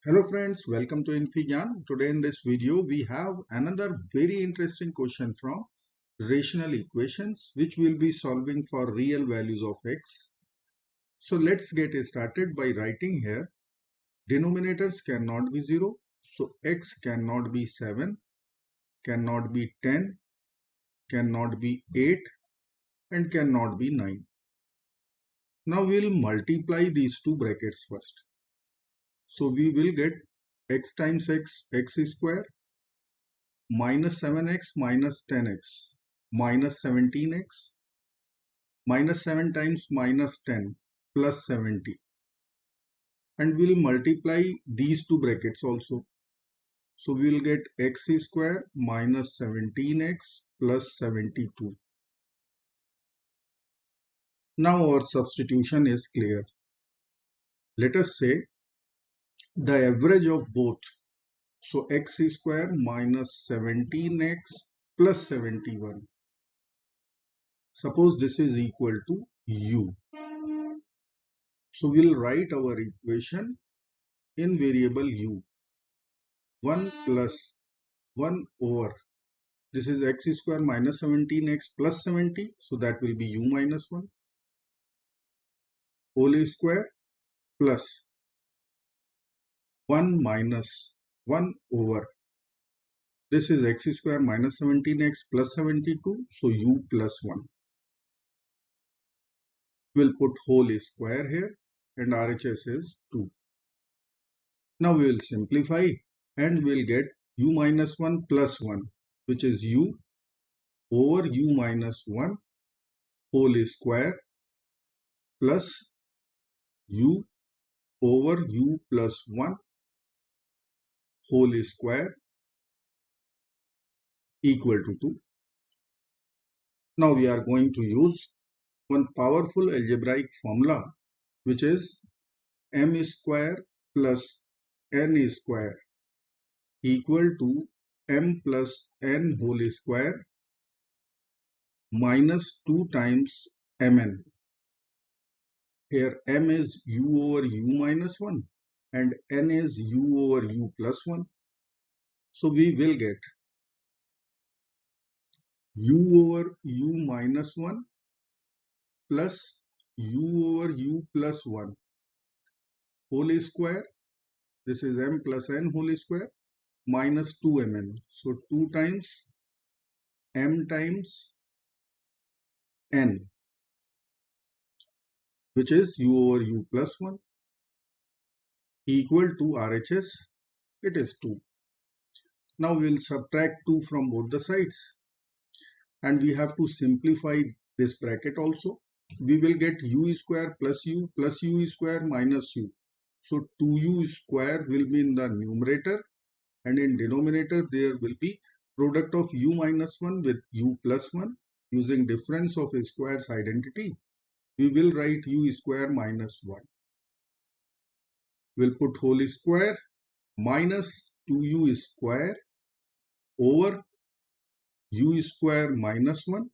Hello friends, welcome to InfyGyan. Today in this video we have another very interesting question from rational equations which we'll be solving for real values of x. So let's get started by writing here. Denominators cannot be 0. So x cannot be 7, cannot be 10, cannot be 8 and cannot be 9. Now we'll multiply these two brackets first. So we will get x times x, x square, minus 7x minus 10x minus 17x minus 7 times minus 10 plus 70, and we'll multiply these two brackets also. So we'll get x square minus 17x plus 72. Now our substitution is clear. Let us say the average of both. So x square minus 17x plus 71. Suppose this is equal to u. So we'll write our equation in variable u. 1 plus 1 over, this is x square minus 17x plus 70. So that will be u minus 1 whole square plus 1 minus 1 over, this is x square minus 17x plus 72. So u plus 1. We'll put whole square here and RHS is 2. Now we will simplify and we'll get u minus 1 plus 1, which is u over u minus 1 whole square plus u over u plus 1 whole square equal to 2. Now we are going to use one powerful algebraic formula, which is m square plus n square equal to m plus n whole square minus 2 times mn. Here m is u over u minus 1 and n is u over u plus 1. So we will get u over u minus 1 plus u over u plus 1 whole square. This is m plus n whole square minus 2mn. So 2 times m times n, which is u over u plus 1 equal to RHS. It is 2. Now we will subtract 2 from both the sides and we have to simplify this bracket also. We will get u square plus u square minus u. So 2u square will be in the numerator and in denominator there will be product of u minus 1 with u plus 1. Using difference of squares identity, we will write u square minus 1. We'll put whole square minus 2u square over u square minus 1.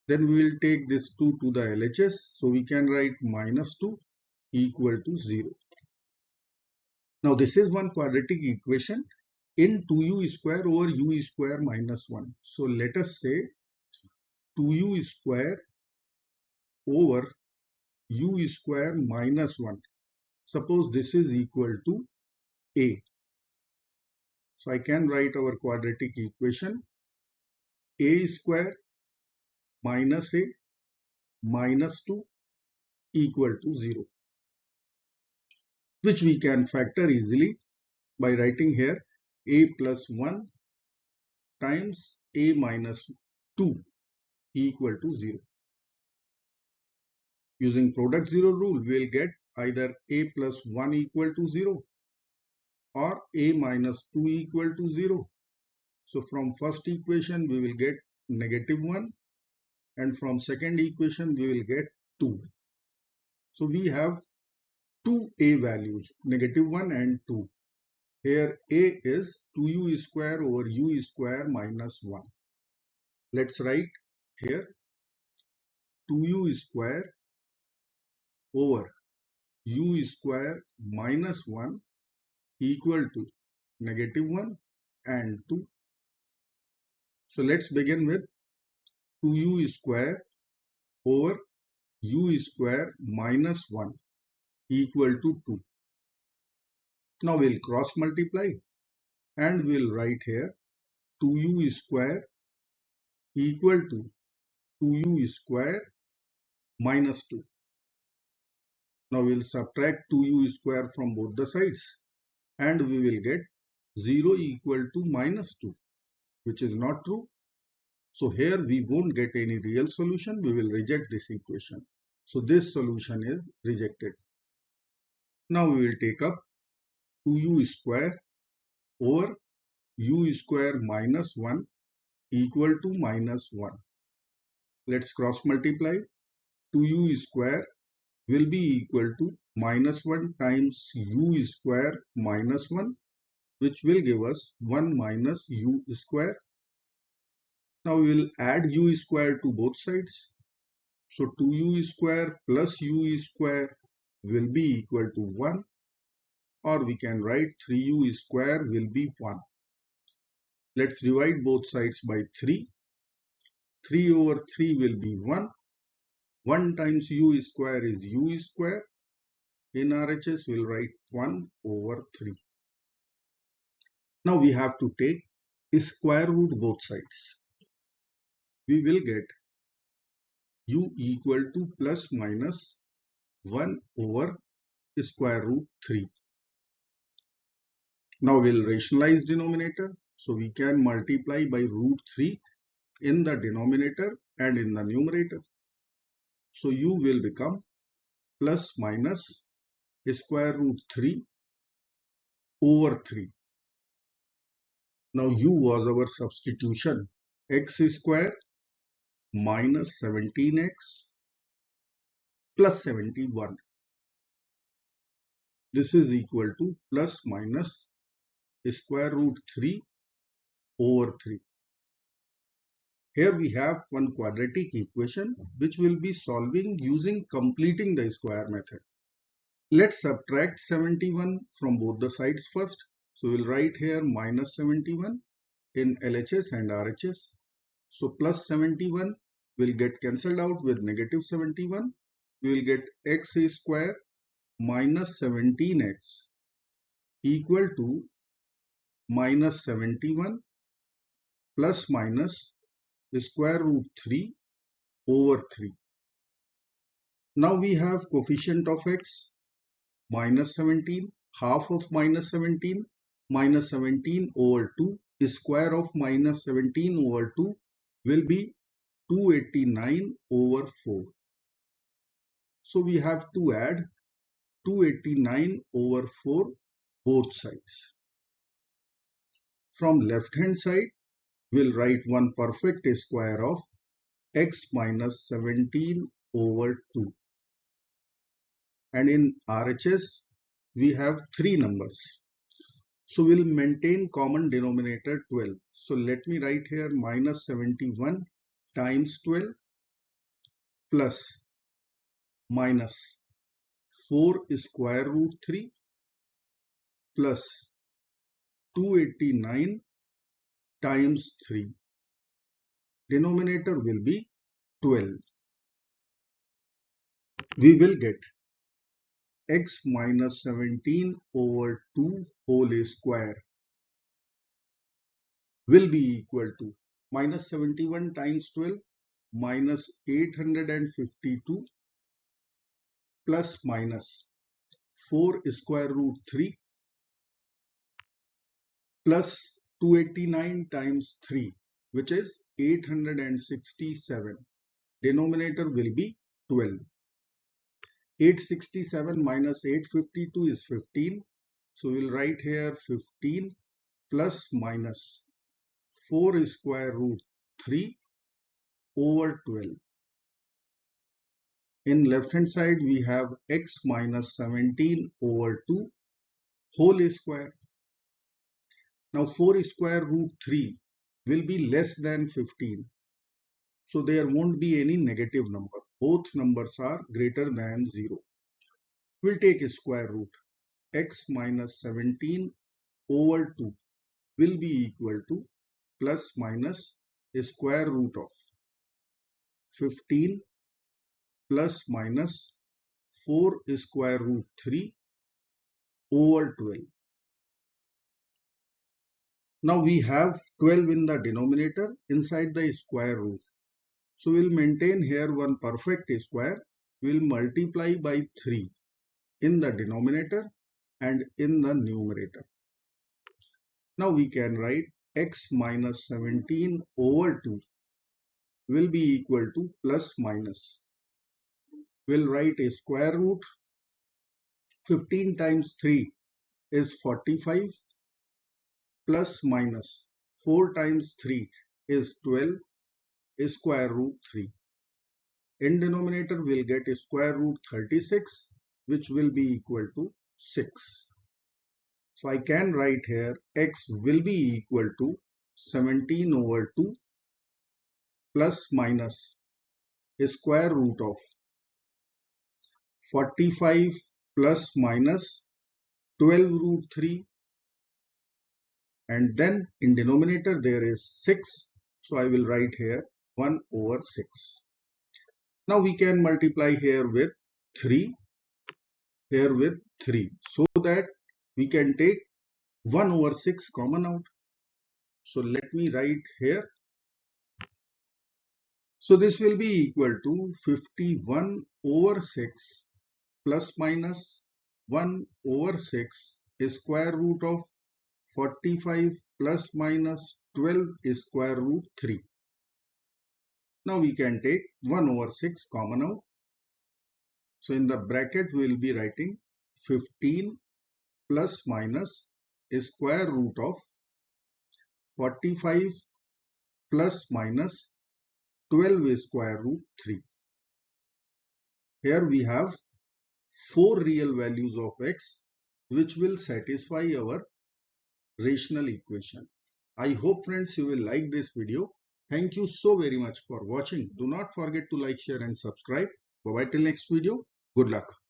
Then we will take this 2 to the LHS. So we can write minus 2 equal to 0. Now this is one quadratic equation in 2u square over u square minus 1. So let us say 2u square over u square minus 1. Suppose this is equal to a. So I can write our quadratic equation a square minus a minus 2 equal to 0, which we can factor easily by writing here a plus 1 times a minus 2 equal to 0. Using product 0 rule, we will get either a plus 1 equal to 0 or a minus 2 equal to 0. So from first equation we will get negative 1 and from second equation we will get 2. So we have two a values, negative 1 and 2. Here a is 2u square over u square minus 1. Let's write here 2u square over u square minus 1 equal to -1 and 2. So let's begin with 2u square over u square minus 1 equal to 2. Now we'll cross multiply and we'll write here 2u square equal to 2u square minus 2. Now we'll subtract 2u square from both the sides and we will get 0 equal to -2, which is not true. So here we won't get any real solution. We will reject this equation. So this solution is rejected. Now we will take up 2u square over u square minus 1 equal to -1. Let's cross multiply. 2u square will be equal to -1 times u square minus 1, which will give us 1 minus u square. Now we will add u square to both sides. So 2u square plus u square will be equal to 1, or we can write 3u square will be 1. Let's divide both sides by 3. 3 over 3 will be 1. 1 times u square is u square. In RHS, we'll write 1 over 3. Now we have to take square root both sides. We will get u equal to plus minus 1 over square root 3. Now we'll rationalize denominator. So we can multiply by root 3 in the denominator and in the numerator. So u will become plus minus square root 3 over 3. Now u was our substitution. X square minus 17x plus 71. This is equal to plus minus square root 3 over 3. Here we have one quadratic equation which will be solving using completing the square method. Let's subtract 71 from both the sides first. So we'll write here minus 71 in LHS and RHS. So plus 71 will get cancelled out with negative 71. We will get x square minus 17x equal to minus 71 plus minus square root 3 over 3. Now we have coefficient of x minus 17, half of minus 17 over 2, square of minus 17 over 2 will be 289 over 4. So we have to add 289 over 4 both sides. From left hand side, we'll write one perfect square of x minus 17 over 2. And in RHS, we have three numbers. So we'll maintain common denominator 12. So let me write here minus 71 times 12 plus minus 4 square root 3 plus 289 times 3. Denominator will be 12. We will get x minus 17 over 2 whole square will be equal to minus 71 times 12 minus 852 plus minus 4 square root 3 plus 289 times 3, which is 867. Denominator will be 12. 867 minus 852 is 15. So we'll write here 15 plus minus 4 square root 3 over 12. In left hand side, we have x minus 17 over 2 whole square. Now 4 square root 3 will be less than 15. So there won't be any negative number. Both numbers are greater than 0. We'll take a square root. x minus 17 over 2 will be equal to plus minus square root of 15 plus minus 4 square root 3 over 12. Now we have 12 in the denominator inside the square root. So we'll maintain here one perfect square. We'll multiply by 3 in the denominator and in the numerator. Now we can write x minus 17 over 2 will be equal to plus minus. We'll write a square root. 15 times 3 is 45 plus minus 4 times 3 is 12 square root 3. In denominator we'll get a square root 36 which will be equal to 6. So I can write here x will be equal to 17 over 2 plus minus square root of 45 plus minus 12 root 3, and then in denominator there is 6. So I will write here 1 over 6. Now we can multiply here with 3, here with 3, so that we can take 1 over 6 common out. So let me write here. So this will be equal to 51 over 6 plus minus 1 over 6 square root of 45 plus minus 12 square root 3. Now we can take 1 over 6 common out. So in the bracket we will be writing 15 plus minus square root of 45 plus minus 12 square root 3. Here we have 4 real values of x which will satisfy our rational equation. I hope friends you will like this video. Thank you so very much for watching. Do not forget to like, share and subscribe. Bye bye till next video. Good luck.